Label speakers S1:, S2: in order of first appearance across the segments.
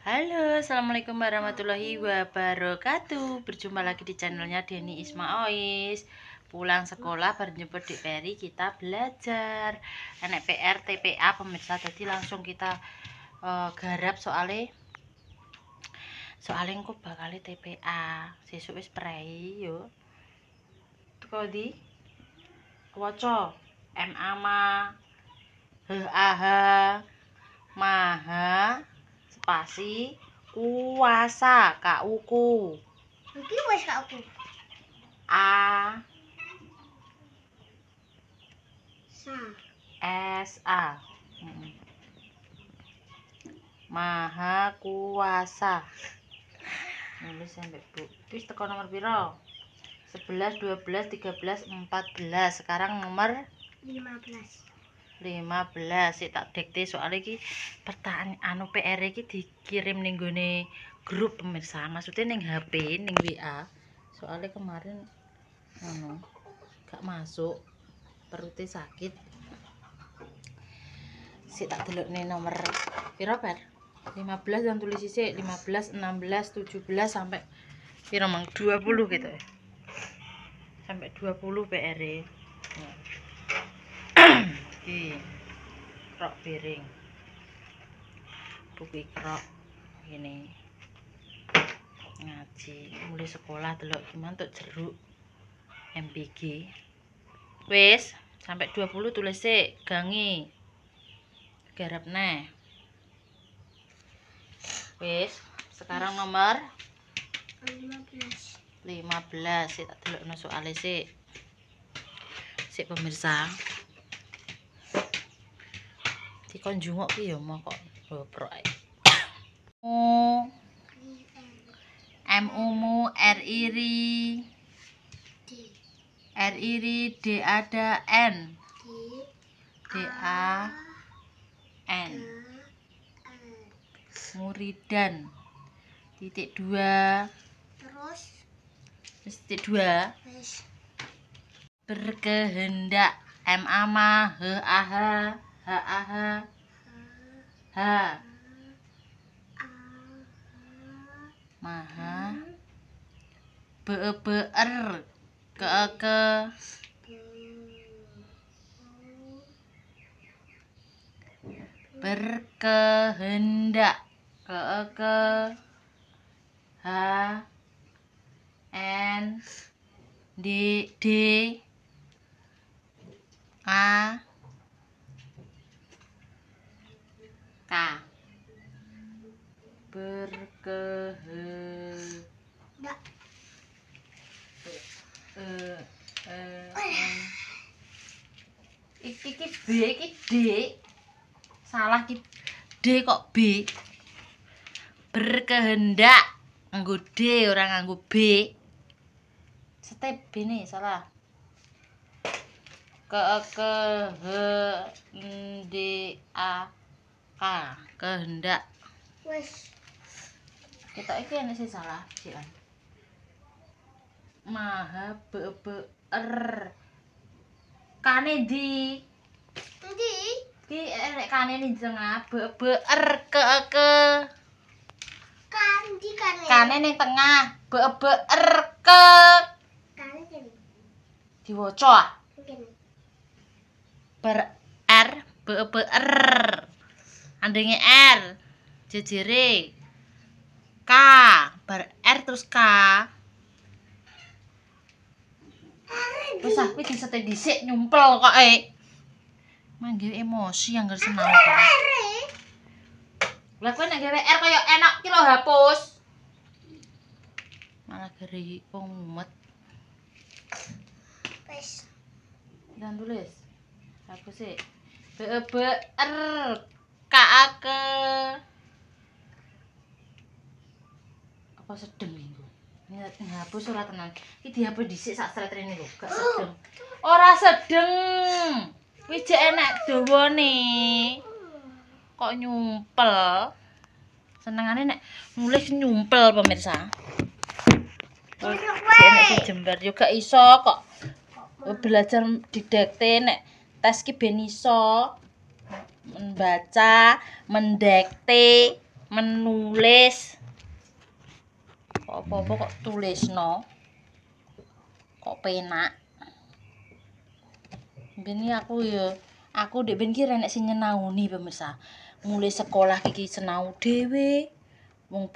S1: Halo, assalamualaikum warahmatullahi wabarakatuh. Berjumpa lagi di channelnya Denny Ismaois. Pulang sekolah berjumpa di Peri, kita belajar. Enek PR TPA pemirsa, jadi langsung kita garap soalnya engko bakal TPA. Sesuk wis prei yo. Teko di waca MA maha spasi kuasa kauku
S2: Iki wis aku.
S1: A S A maha kuasa. Nulis sampai Bu. Wis teko nomor piro? 11, 12, 13, 14. Sekarang nomor
S2: 15.
S1: Sik tak dikte soalnya iki pertanyaan PR iki dikirim ning gone grup pemirsa, maksudnya ning HP ning WA. Soalnya kemarin gak masuk, perutnya sakit. Sik tak delokne nomor piro per 15 dan tulis sik 15, 16, 17 sampai piro mang 20 gitu ya. Sampai 20 PR -e. Iki krok piring buku krok ini ngaji mulai sekolah delok gimana untuk jeruk MPG wis sampai 20 tulis sik gangi garap neh wis sekarang nomor 15 sik tak delokno soalé sik pemirsa dikon jungok ki ya mau kok boprok ae. MU R iri D ada N D A N Muridan titik 2
S2: Terus
S1: titik 2 berkehendak MA H maha BER ke berkehendak ke H N D A K
S2: enggak.
S1: Iki B iki D salah ki D kok B berkehendak nganggo D orang nganggo B step B nih salah kehendak kehendak
S2: Wes.
S1: kita iki ana sing salah cikan maha BER kane di
S2: Endi?
S1: ki nek kane ning tengah BER ke
S2: Kan di
S1: kane ning tengah BER ke
S2: Kan kene.
S1: diwaca
S2: Kene.
S1: ber R BER andenge R jejere K ber R terus K wis aku disetek dhisik nyumpel kok manggil emosi yang gak senau kok lah kowe nek gawe R kaya enak ki lho hapus malah geri wong mumet
S2: Wes.
S1: dan tulis hapus sih BER K ke apa sedeng iku ini ngapus ora tenan iki dihapus dhisik sak stretrene lho gak sedeng ora sedeng wis jek enak dawane kok nyumpel senengane nek nulis nyumpel pemirsa enek sing jembar yo gak iso kok belajar didikte nek tes ki ben iso membaca mendikte menulis. Kok apa-apa kok tulisno. Kok penak. Bini aku ndek ben ki renek sing nyenauni pemirsa. Mulai sekolah iki senau dhewe. Wong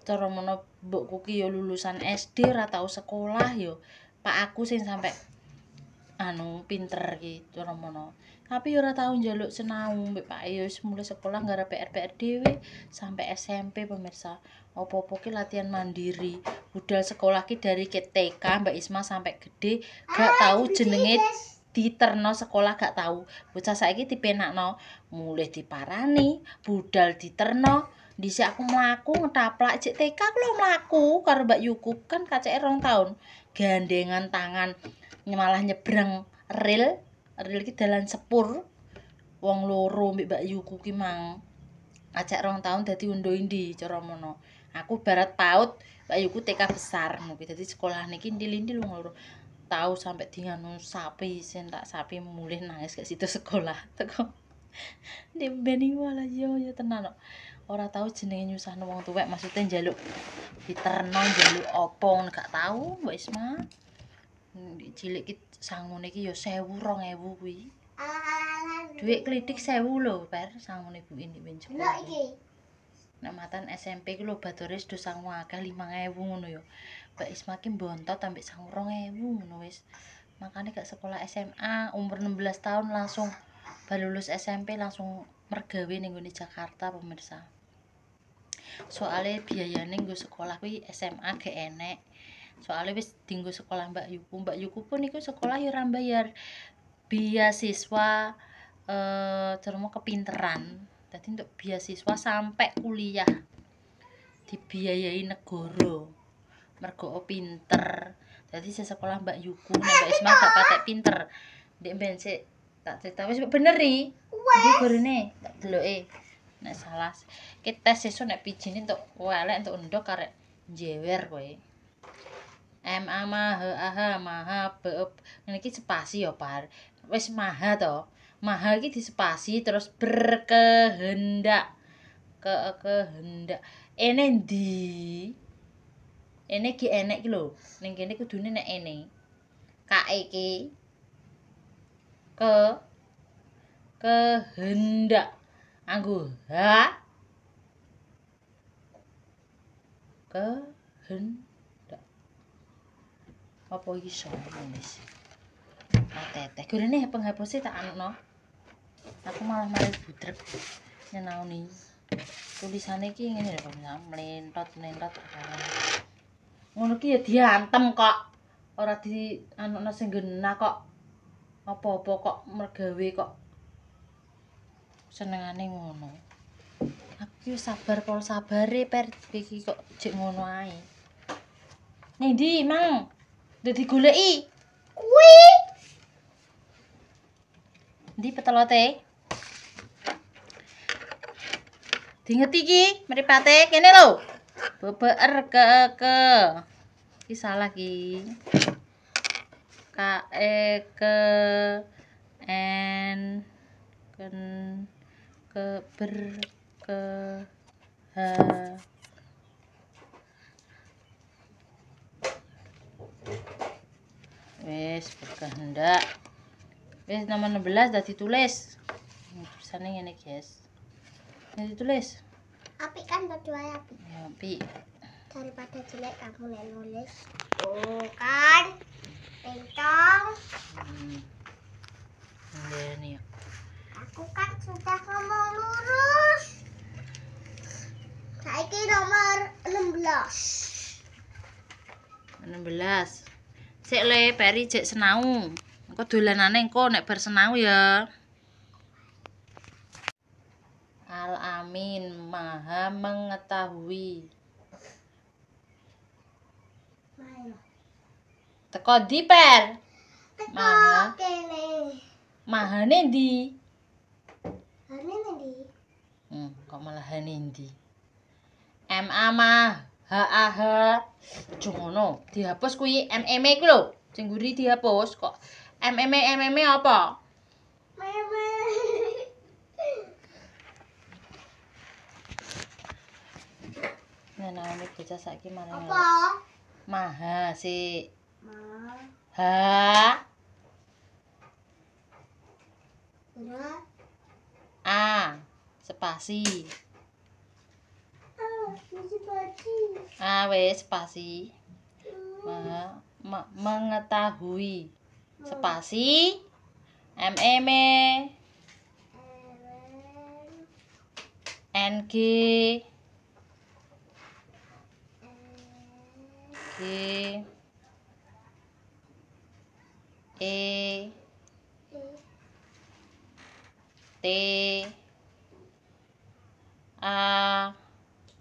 S1: cara mono mbokku ki ya lulusan SD ora tau sekolah ya. Pak aku sing sampe pinter ki cara mono. Tapi ya ora tau njaluk senau mbek Pak ya wis mulai sekolah nggarap PR dhewe sampai SMP pemirsa. Apa-apa ki latihan mandiri. Budal sekolah ki dari TK Mbak Isma sampai gede gak tahu jenenge diterno sekolah gak tahu. Bocah saiki dipenakno, mulih diparani, budal diterno. Dhisik aku mlaku ngetaplak jek TK aku lho mlaku karo Mbak Yuku kan kaceke 2 tahun. Gandengan tangan malah nyebrang rel ki dalan sepur. Wong loro mbek Mbak Yuku ki mang. Acak 2 tahun dadi undo-indi cara mono. Aku barat PAUD, Mbak Yuku TK besar ngono ki. Dadi sekolah niki ndil-ndil wong loro. Tahu sampai dianu sapi sen tak sapi mulih nangis gak situ sekolah teko ndek beni wala yo tenan kok ora tahu jenenge nyusahno wong tuwek maksudnya njaluk diterno njaluk opo gak tahu Mbak Isma cilik ki sangune ki yo 1000 2000 kuwi duit klitik 1000 lho per sangune Bu ini ben sekolah nek matan SMP ki lho batures do sangu akeh 5000 ngono yo Mbak Isma ki mbontot ambek 2000 ngono wis. Makane gak sekolah SMA, umur 16 tahun langsung baru lulus SMP langsung mergawe ning nggone Jakarta pemirsa. Soale biayane nggo sekolah kuwi SMA gak enek. Soale wis dienggo sekolah Mbak Yuku. Mbak Yuku pun niku sekolah ya ora bayar beasiswa termo kepinteran. Dadi untuk beasiswa sampai kuliah dibiayai negara. Mergo pinter. Dadi sekolah Mbak Yuku nek Mbak Isma gak patek pinter. Ndek ben sik tak cerita wis bener iki. Iki gorene tak deloke. Nek salah ki tes sesuk nek bijine entuk elek entuk endok karek jewer kowe. MA maha maha ngene iki spasi ya par. Wis maha to. Maha iki dispasi terus berkehendak. Kehendak. Ene ndi? Ene ki enek ki lho. Ning kene kudune nek ene. Kae ki kehendak. Anggo ha kehendak. Apa iki iso nulis? Teteh. Gurene penghapuse tak anukno. Aku malah mari budrek nyenauni. Tulisane iki ngene lho, mlentot. Ngono ki ya diantem kok. Ora di anukna sing genah kok. Apa-apa kok mergawe kok. Senengane ngono. Aku yo sabar pol sabare per iki kok jek ngono ae. Ning ndi, Mang? Ndak digoleki. Kuwi. Ndi petelote? Dinget iki mripate kene lho. Beber ke iki salah ki ke n ken ke ber ke ha wis berkehendak wis nomor 16 dah ditulis tulisane ngene guys ini ditulis
S2: Apik kan berdua apik.
S1: Ya, apik.
S2: Daripada jelek kamu nulis. Tuh kan. Pentong.
S1: Ini ya.
S2: Aku kan sudah ngomong lurus. Saiki nomor 16.
S1: 16. Sik le peri jek senau. Engko dolanane engko nek bar senau ya. Al-Amin Maha mengetahui. Teko ndi per? Maha.
S2: Kene.
S1: Mahane ndi?
S2: Hane ndi?
S1: Kok malah hane ndi? MA mah ha. Jongono, dihapus kuwi MM ku lho. Sing nguri dihapus kok. MM apa?
S2: Meme.
S1: Nenaune bocah saiki maring
S2: Apa?
S1: maha sik.
S2: Ma.
S1: Ha.
S2: Ura.
S1: A. Spasi.
S2: Mesti baci.
S1: A wis spasi. Mengetahui. Spasi. M N G G E T A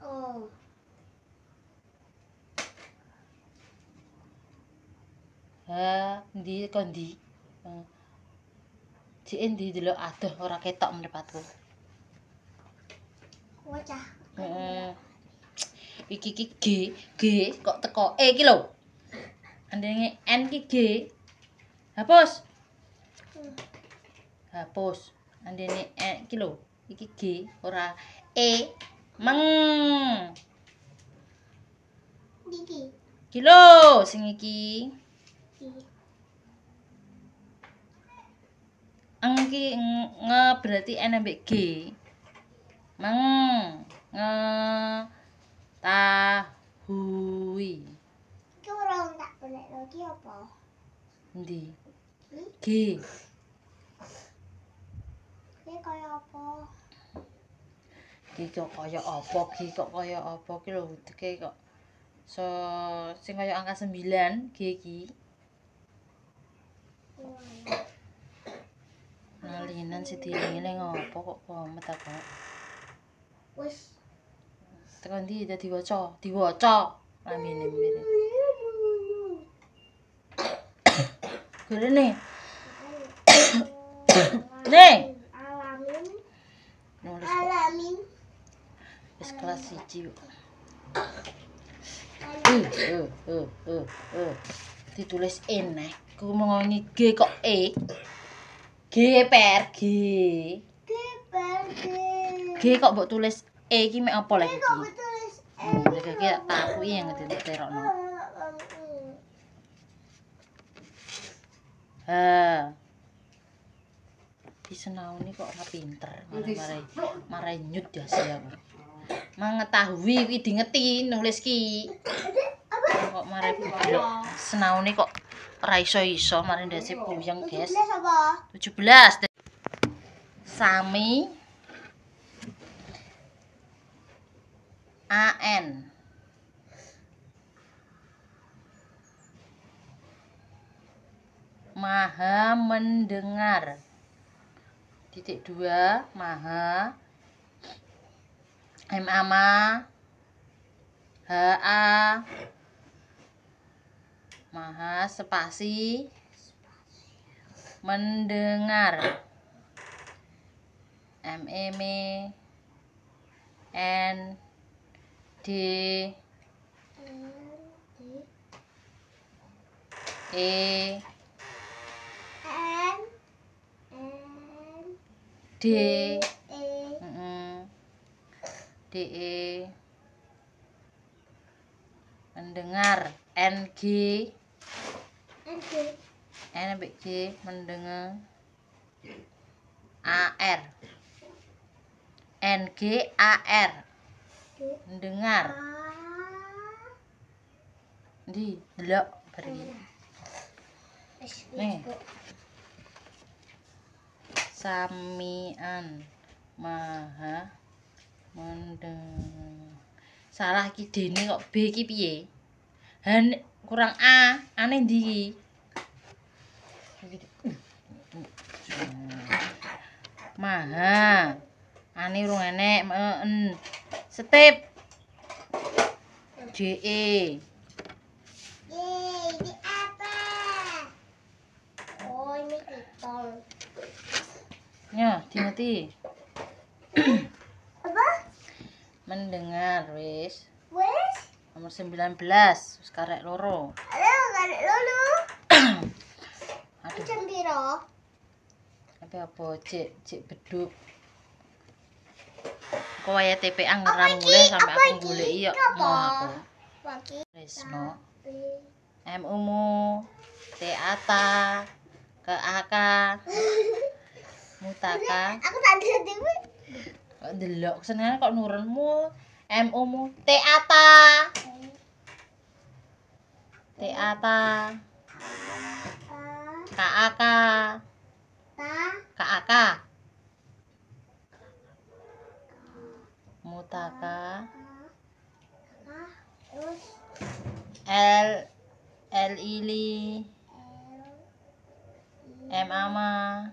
S2: Oh.
S1: H ndi kondi. Cik ndi delok adoh ora ketok mripatku.
S2: Wajah.
S1: Iki G kok teko E iki lho. Andene N ki G. Hapus. Hapus. Andene E iki lho. Iki G ora E. Meng.
S2: Diki.
S1: Iki lho sing iki. Eng ki nge berarti N ambek G. Mengetahui.
S2: Iki ora tak boleh lagi apa?
S1: Endi? G.
S2: Iki kaya apa?
S1: Iki kok kaya apa? G kok kaya apa ki lho teke kok. So sing kaya angka 9 G iki. Nalinan sedieling apa kok komet apa?
S2: Wis.
S1: Tekan ndi dadi waca? Diwaca. Lambene. Gorene. Nih.
S2: Alamin.
S1: Wis kelas 1 kok. Ditulis eneh. Ku ngomongin G kok E. G per G. G kok mbok tulis E iki mek apa lagi iki?
S2: Kok tulis
S1: Iki takui yang diterokno. Disenauni kok ora pinter, marai nyut ya sih aku. Mengetahui kuwi dingeti nulis ki. Kok marai goblok. Senauni kok ora iso-iso mari ndase puyeng, Guys. 17. Sami AN Maha mendengar. Titik 2 Maha MA HA Maha spasi mendengar. MEME N D E D DE mendengar. NG N sampai G mendengar. AR NG AR mendengar. Di delok bari. Nih. Samian Maha mendengar. Salah iki dene kok B iki piye? Kurang A, ane ndi iki? Maha. Ane urung enek, Step. JE.
S2: Ini apa? Oh, ini kitol.
S1: Ya, dingeti.
S2: Apa?
S1: Mendengar wis.
S2: Wes?
S1: Nomor 19, wis karek loro.
S2: Halo, karek lulu.
S1: Aduh,
S2: Jam piro?
S1: apa cek beduk. Kok wae TPA ngeram mulai sampai aku goleki yo mau aku.
S2: Pagi.
S1: Tresno. MU mu Teata Keaka Mutaka.
S2: Aku tak ada dewe.
S1: Kok delok senengane kok nurunmu MU mu Teata Teata Kaaka Kaaka Mutaka
S2: Terus
S1: L Ili M Ama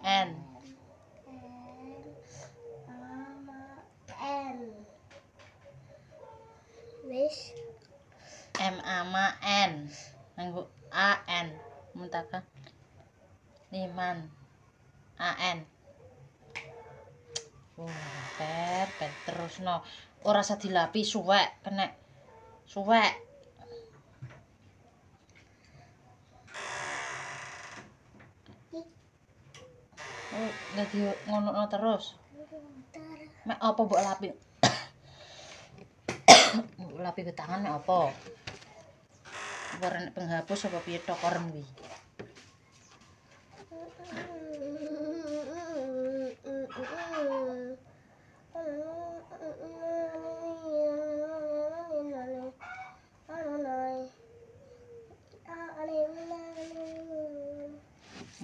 S1: N
S2: N. Wis.
S1: M Ama N nganggo A N Mutaka Liman A N. Per terus no ora usah dilapi suwek kena suwek. Oh, dadi ngono terus. Mek apa mbok lapi? Mbok lapi ke tangan mek apa? Warna penghapus apa piye tokoren kuwi?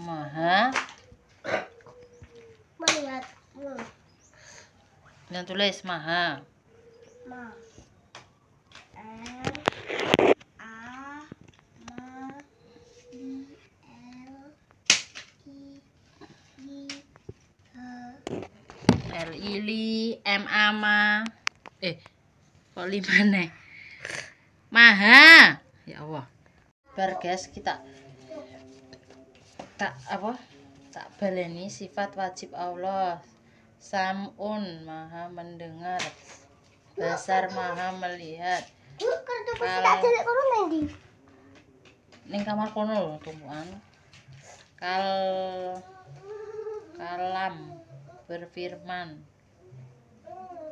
S1: Maha
S2: Melihat.
S1: yang tulis maha.
S2: Ma. M A Ma I L
S1: L Ili M Ama kok limane maha ya Allah. Bar guys kita tak baleni sifat wajib Allah. Sam'un maha mendengar, basar maha melihat.
S2: Kartu pos tak jelek kono ndi?
S1: Ning kamar kono lho tumpukan. Kalam berfirman.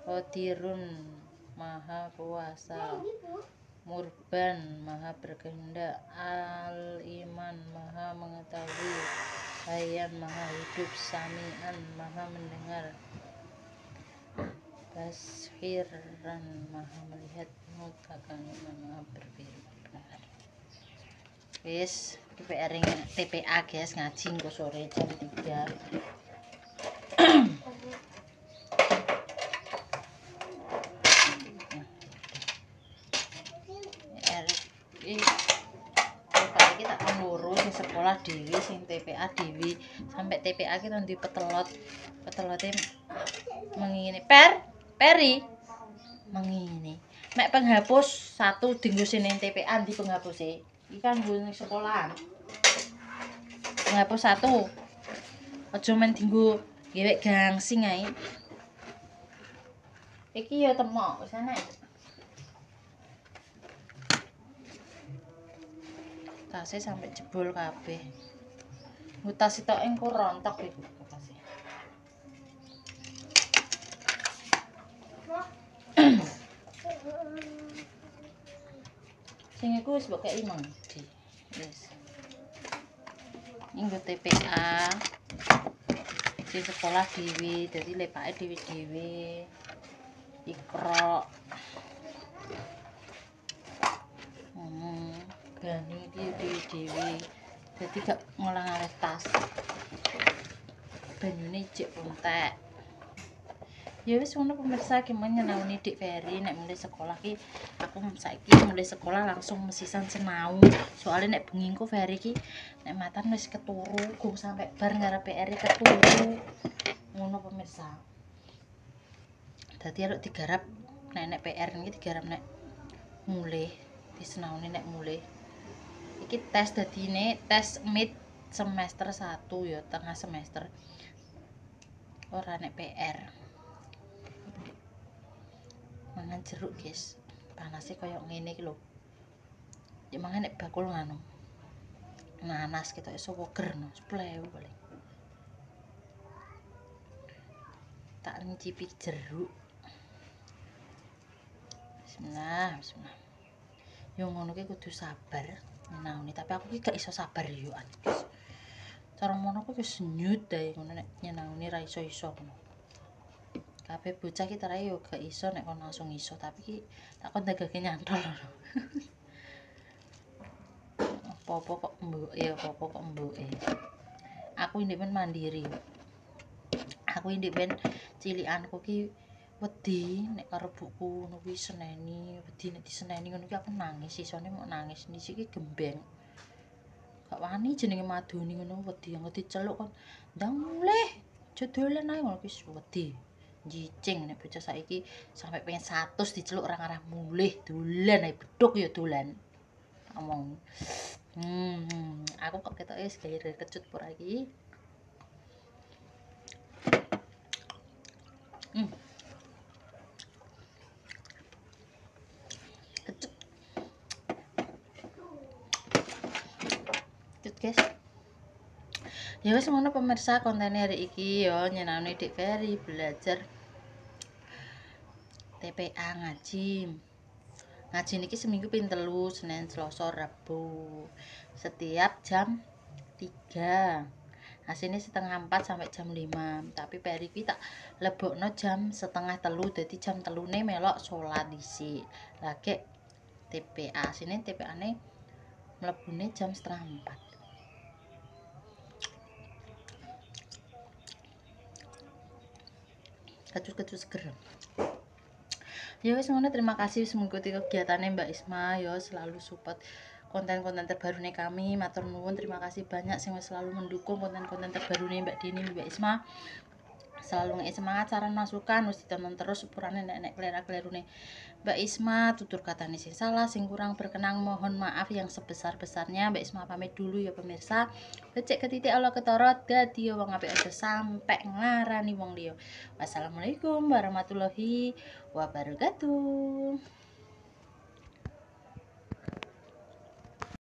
S1: Qadirun maha kuasa. Murban maha berkehendak. Al-Iman maha mengetahui. Hayyan maha hidup. Sami'an maha mendengar. Basiran maha melihat. Mutakan maha berfirman. Wis TPA guys ngaji engko sore jam 3. Iki tak loro sing sekolah dhewe sing TPA dhewe sampai TPA ki ndi petelote mengini peri mengini mek penghapus satu dinggo sini TPA di penghapuse iki kan nggo sekolahan penghapus satu aja men dinggo gewek gangsing ae iki ya temok wis enak. Tasnya sampai jebol kabeh. Ngutas sitok engko rontok iku tasnya. Sing iku wis mbok kei mang. Wis. Nggo TPA. Di sekolah dhewe, dadi lepake dhewe-dhewe. Ikro. Gani dhewe dadi gak ngolah-ngolah tas banyune cek pontek ya wis ngono pemirsa ki menyenangani Dik Ferry nek mulai sekolah ki aku saiki mulai sekolah langsung mesisan sinau soalnya nek bengi ku Ferry ki nek matan wis keturu gong sampai bar ngarep PR keturu ngono pemirsa dadi arep digarap nek PR iki digarap nek mulai disenauni nek mulai iki tes dadine tes mid semester 1 ya tengah semester ora nek PR mangan jeruk guys panasnya koyo ngene iki lho ya mangan nek bakul nganu nanas kita iso woger no splew paling tak ngicipi jeruk Bismillah, bismillah. Yo ngono ki kudu sabar nyenauni, tapi aku ki gak iso sabar yo guys. Cara ngono ku wis nyut dae ngono nek nyenauni ra iso-iso ngono. Kabeh bocah ki terae yo gak iso nek kon langsung iso, tapi ki tak kon dagake nyantol. Apa-apa kok mbuke, apa-apa kok mbuke. Aku ndek men mandiri. Aku ndek ben cilikanku ki wedi nek karo buku ngono kuwi seneni, wedi nek diseneni ngono ki aku nangis, sisone mok nangis. Dhisik ki gembeng. Gak wani jenenge madoni ngono wedi yang diceluk kon. Ndang mulih, aja dolen ae ngono wis wedi. Jicing nek bocah saiki sampai pengen 100 diceluk ora ngarah mulih, dolan ae beduk ya dolan. Ngomong. Aku kok ketoke wis gawe kecut pura iki. Kecut. Kecut, guys. Ya wis ngono pemirsa, konten hari iki ya nyenani Dik Ferry belajar TPA ngaji. Ngaji niki seminggu ping 3, Senin, Selasa, Rabu. Setiap jam 3. Hasilnya setengah 4 sampai jam 5. Tapi Ferry iki tak lebokno jam setengah 3, dadi jam 3 melok salat dhisik. Lagi TPA, sini TPA-ne mlebune jam setengah 4. Kecut-kecut seger. Ya wis ngono, terima kasih wis mengikuti kegiatannya Mbak Isma ya, selalu support konten-konten terbarune kami. Matur nuwun, terima kasih banyak sing selalu mendukung konten-konten terbarune Mbak Dini, Mbak Isma. Selalu ngeki semangat, saran masukan wis ditonton terus, sepurane nek klera-klerune Mbak Isma, tutur katane sing salah, sing kurang berkenan mohon maaf yang sebesar-besarnya. Mbak Isma pamit dulu ya pemirsa. Becek ketitik Allah ketorot, dadi wong apik aja sampe nglarani wong liya. Wassalamualaikum warahmatullahi wabarakatuh.